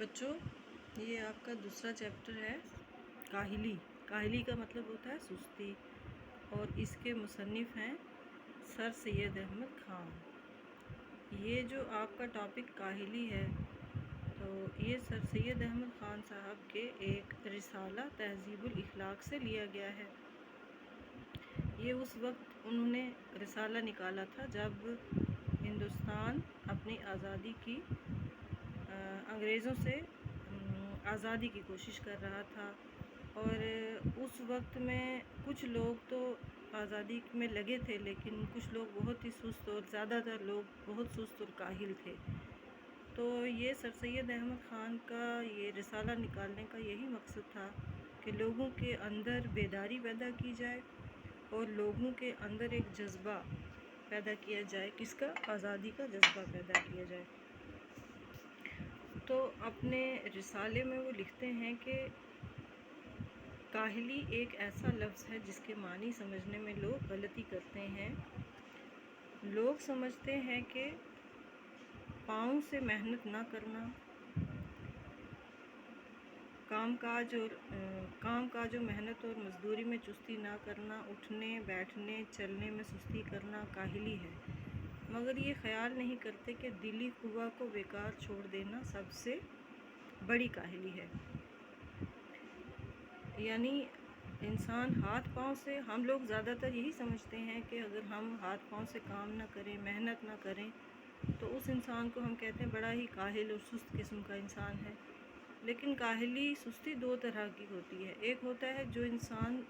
بچوں، یہ آپ کا دوسرا چیپٹر ہے کاہلی۔ کاہلی کا مطلب ہوتا ہے سستی، اور اس کے مصنف ہیں سر سید احمد خان۔ یہ جو آپ کا ٹاپک کاہلی ہے، تو یہ سر سید احمد خان صاحب کے ایک رسالہ تہذیب الاخلاق سے لیا گیا ہے۔ یہ اس وقت انہوں نے رسالہ نکالا تھا جب ہندوستان اپنی آزادی کی انگریزوں سے آزادی کی کوشش کر رہا تھا، اور اس وقت میں کچھ لوگ تو آزادی میں لگے تھے، لیکن کچھ لوگ بہت ہی سست اور زیادہ تر لوگ بہت سست اور کاہل تھے۔ تو یہ سر سید احمد خان کا یہ رسالہ نکالنے کا یہی مقصد تھا کہ لوگوں کے اندر بیداری پیدا کی جائے اور لوگوں کے اندر ایک جذبہ پیدا کیا جائے، کس کا؟ آزادی کا جذبہ پیدا کیا جائے۔ تو اپنے رسالے میں وہ لکھتے ہیں کہ کاہلی ایک ایسا لفظ ہے جس کے معنی سمجھنے میں لوگ غلطی کرتے ہیں۔ لوگ سمجھتے ہیں کہ پاؤں سے محنت نہ کرنا، کام کاج و محنت اور مزدوری میں چستی نہ کرنا، اٹھنے بیٹھنے چلنے میں سستی کرنا کاہلی ہے، مگر یہ خیال نہیں کرتے کہ دلی قوہ کو بیکار چھوڑ دینا سب سے بڑی کاہلی ہے۔ یعنی انسان ہاتھ پاؤں سے، ہم لوگ زیادہ تر یہی سمجھتے ہیں کہ اگر ہم ہاتھ پاؤں سے کام نہ کریں، محنت نہ کریں، تو اس انسان کو ہم کہتے ہیں بڑا ہی کاہل اور سست قسم کا انسان ہے۔ لیکن کاہلی سستی دو طرح کی ہوتی ہے۔ ایک ہوتا ہے جو انسان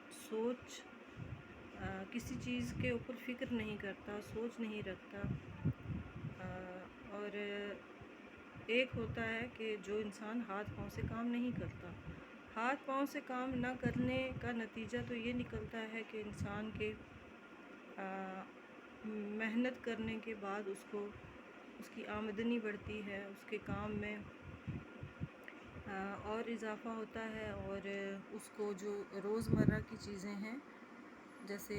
کسی چیز کے اوپر فکر نہیں کرتا، سوچ نہیں رکھتا، اور ایک ہوتا ہے کہ جو انسان ہاتھ پاؤں سے کام نہیں کرتا۔ ہاتھ پاؤں سے کام نہ کرنے کا نتیجہ تو یہ نکلتا ہے کہ انسان کے محنت کرنے کے بعد اس کی آمدنی بڑھتی ہے، اس کے کام میں اور اضافہ ہوتا ہے، اور اس کو جو روزمرہ کی چیزیں ہیں جیسے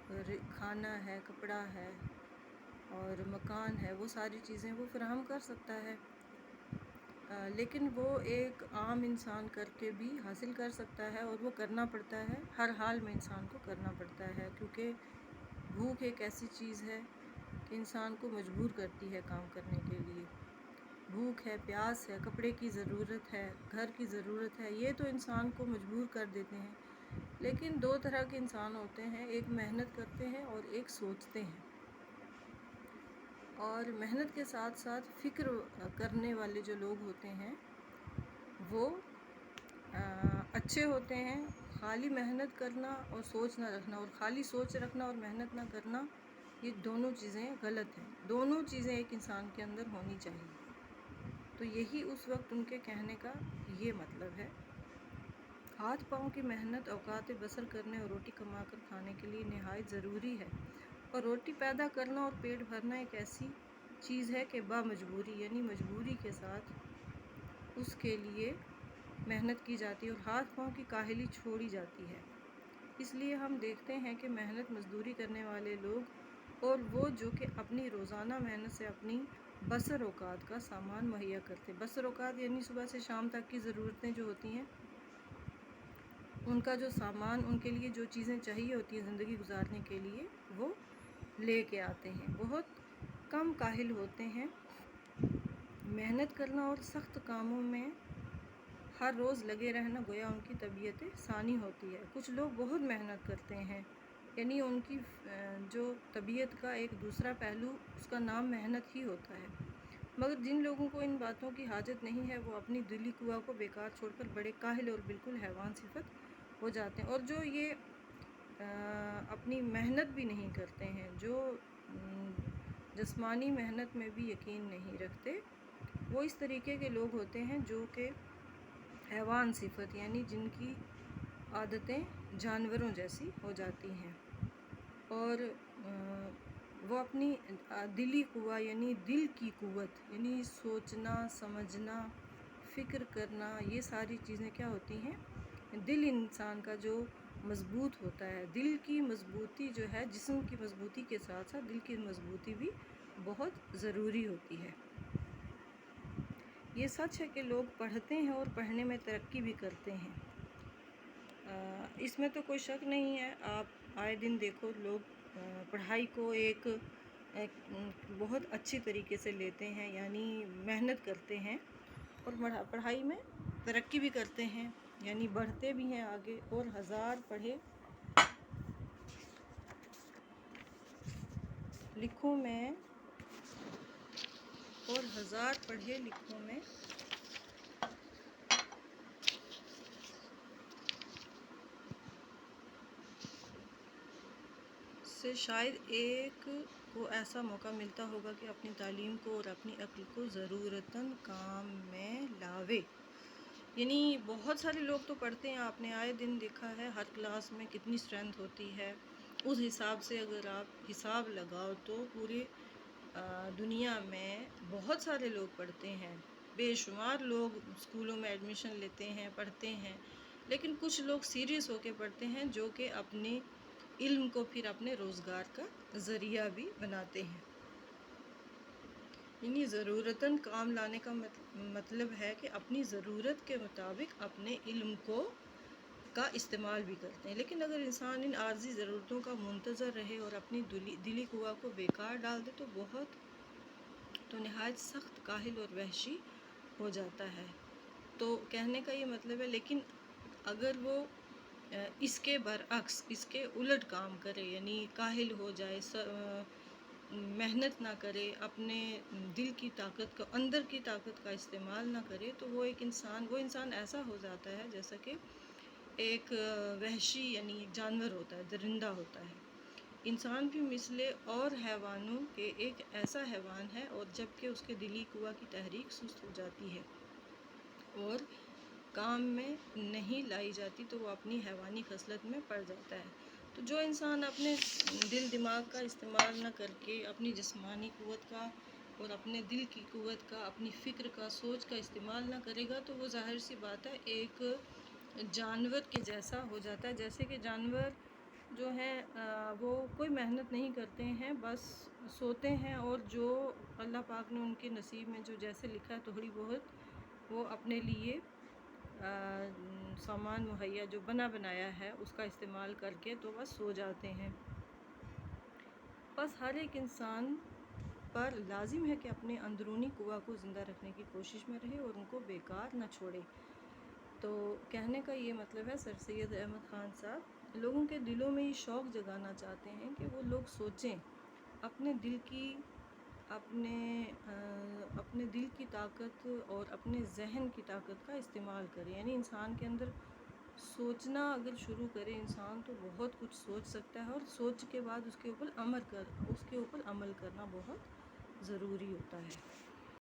کھانا ہے، کپڑا ہے اور مکان ہے، وہ ساری چیزیں وہ فراہم کر سکتا ہے۔ لیکن وہ ایک عام انسان کر کے بھی حاصل کر سکتا ہے، اور وہ کرنا پڑتا ہے، ہر حال میں انسان کو کرنا پڑتا ہے، کیونکہ بھوک ایک ایسی چیز ہے کہ انسان کو مجبور کرتی ہے کام کرنے کے لیے۔ بھوک ہے، پیاس ہے، کپڑے کی ضرورت ہے، گھر کی ضرورت ہے، یہ تو انسان کو مجبور کر دیتے ہیں۔ لیکن دو طرح کے انسان ہوتے ہیں، ایک محنت کرتے ہیں اور ایک سوچتے ہیں، اور محنت کے ساتھ ساتھ فکر کرنے والے جو لوگ ہوتے ہیں وہ اچھے ہوتے ہیں۔ خالی محنت کرنا اور سوچ نہ رکھنا، اور خالی سوچ رکھنا اور محنت نہ کرنا، یہ دونوں چیزیں غلط ہیں۔ دونوں چیزیں ایک انسان کے اندر ہونی چاہیے۔ تو یہی اس وقت ان کے کہنے کا یہ مطلب ہے۔ ہاتھ پاؤں کی محنت اوقات بسر کرنے اور روٹی کما کر کھانے کے لیے نہایت ضروری ہے، اور روٹی پیدا کرنا اور پیٹ بھرنا ایک ایسی چیز ہے کہ بامجبوری، یعنی مجبوری کے ساتھ اس کے لیے محنت کی جاتی ہے، اور ہاتھ پاؤں کی کاہلی چھوڑی جاتی ہے۔ اس لیے ہم دیکھتے ہیں کہ محنت مزدوری کرنے والے لوگ اور وہ جو کہ اپنی روزانہ محنت سے اپنی بسر اوقات کا سامان مہیا کرتے ہیں۔ بسر اوقات یعنی صبح سے شام تک کی ضرورتیں جو ہوتی ہیں، ان کا جو سامان، ان کے لیے جو چیزیں چاہیے ہوتی ہیں زندگی گزارنے کے لیے، وہ لے کے آتے ہیں۔ بہت کم کاہل ہوتے ہیں۔ محنت کرنا اور سخت کاموں میں ہر روز لگے رہنا گویا ان کی طبیعت ثانی ہوتی ہے۔ کچھ لوگ بہت محنت کرتے ہیں، یعنی ان کی جو طبیعت کا ایک دوسرا پہلو، اس کا نام محنت ہی ہوتا ہے۔ مگر جن لوگوں کو ان باتوں کی حاجت نہیں ہے، وہ اپنی دلی قوہ کو بیکار چھوڑ کر بڑے کاہل اور بالکل حیوان صفت ہو جاتے ہیں۔ اور جو یہ اپنی محنت بھی نہیں کرتے ہیں، جو جسمانی محنت میں بھی یقین نہیں رکھتے، وہ اس طریقے کے لوگ ہوتے ہیں جو کہ حیوان صفت، یعنی جن کی عادتیں جانوروں جیسی ہو جاتی ہیں، اور وہ اپنی دلی قوہ یعنی دل کی قوت، یعنی سوچنا، سمجھنا، فکر کرنا، یہ ساری چیزیں کیا ہوتی ہیں؟ دل انسان کا جو مضبوط ہوتا ہے، دل کی مضبوطی جو ہے، جسم کی مضبوطی کے ساتھ ساتھ دل کی مضبوطی بھی بہت ضروری ہوتی ہے۔ یہ سچ ہے کہ لوگ پڑھتے ہیں اور پڑھنے میں ترقی بھی کرتے ہیں، اس میں تو کوئی شک نہیں ہے۔ آپ آئے دن دیکھو لوگ پڑھائی کو ایک بہت اچھی طریقے سے لیتے ہیں، یعنی محنت کرتے ہیں اور پڑھائی میں ترقی بھی کرتے ہیں، یعنی بڑھتے بھی ہیں آگے، اور ہزار پڑھے لکھوں میں سے شاید ایک کو ایسا موقع ملتا ہوگا کہ اپنی تعلیم کو اور اپنی عقل کو ضرورتاً کام میں لاوے۔ یعنی بہت سارے لوگ تو پڑھتے ہیں، آپ نے آئے دن دیکھا ہے ہر کلاس میں کتنی اسٹرینتھ ہوتی ہے، اس حساب سے اگر آپ حساب لگاؤ تو پورے دنیا میں بہت سارے لوگ پڑھتے ہیں، بے شمار لوگ اسکولوں میں ایڈمیشن لیتے ہیں، پڑھتے ہیں، لیکن کچھ لوگ سیریس ہو کے پڑھتے ہیں جو کہ اپنے علم کو پھر اپنے روزگار کا ذریعہ بھی بناتے ہیں۔ یعنی ضرورتاً کام لانے کا مطلب ہے کہ اپنی ضرورت کے مطابق اپنے علم کا استعمال بھی کرتے ہیں، لیکن اگر انسان ان عارضی ضرورتوں کا منتظر رہے اور اپنی دلی قوا کو بیکار ڈال دے تو نہایت سخت کاہل اور وحشی ہو جاتا ہے۔ تو کہنے کا یہ مطلب ہے، لیکن اگر وہ اس کے برعکس، اس کے الٹ کام کرے، یعنی کاہل ہو جائے، محنت نہ کرے، اپنے دل کی طاقت کا، اندر کی طاقت کا استعمال نہ کرے، تو وہ انسان ایسا ہو جاتا ہے جیسا کہ ایک وحشی، یعنی ایک جانور ہوتا ہے، درندہ ہوتا ہے۔ انسان بھی مثل اور حیوانوں کے ایک ایسا حیوان ہے، اور جب کہ اس کے دلی قوا کی تحریک سست ہو جاتی ہے اور کام میں نہیں لائی جاتی تو وہ اپنی حیوانی خصلت میں پڑ جاتا ہے۔ تو جو انسان اپنے دل دماغ کا استعمال نہ کر کے اپنی جسمانی قوت کا اور اپنے دل کی قوت کا، اپنی فکر کا، سوچ کا استعمال نہ کرے گا تو وہ ظاہر سی بات ہے ایک جانور کے جیسا ہو جاتا ہے۔ جیسے کہ جانور جو ہیں وہ کوئی محنت نہیں کرتے ہیں، بس سوتے ہیں، اور جو اللہ پاک نے ان کے نصیب میں جو جیسے لکھا ہے تھوڑی بہت وہ اپنے لیے سامان مہیا جو بنایا ہے اس کا استعمال کر کے تو بس سو جاتے ہیں۔ بس ہر ایک انسان پر لازم ہے کہ اپنے اندرونی قوا کو زندہ رکھنے کی کوشش میں رہے اور ان کو بیکار نہ چھوڑے۔ تو کہنے کا یہ مطلب ہے، سر سید احمد خان صاحب لوگوں کے دلوں میں یہ شوق جگانا چاہتے ہیں کہ وہ لوگ سوچیں، اپنے دل کی طاقت اور اپنے ذہن کی طاقت کا استعمال کریں۔ یعنی انسان کے اندر سوچنا اگر شروع کرے انسان تو بہت کچھ سوچ سکتا ہے، اور سوچ کے بعد اس کے اوپر عمل کرنا بہت ضروری ہوتا ہے۔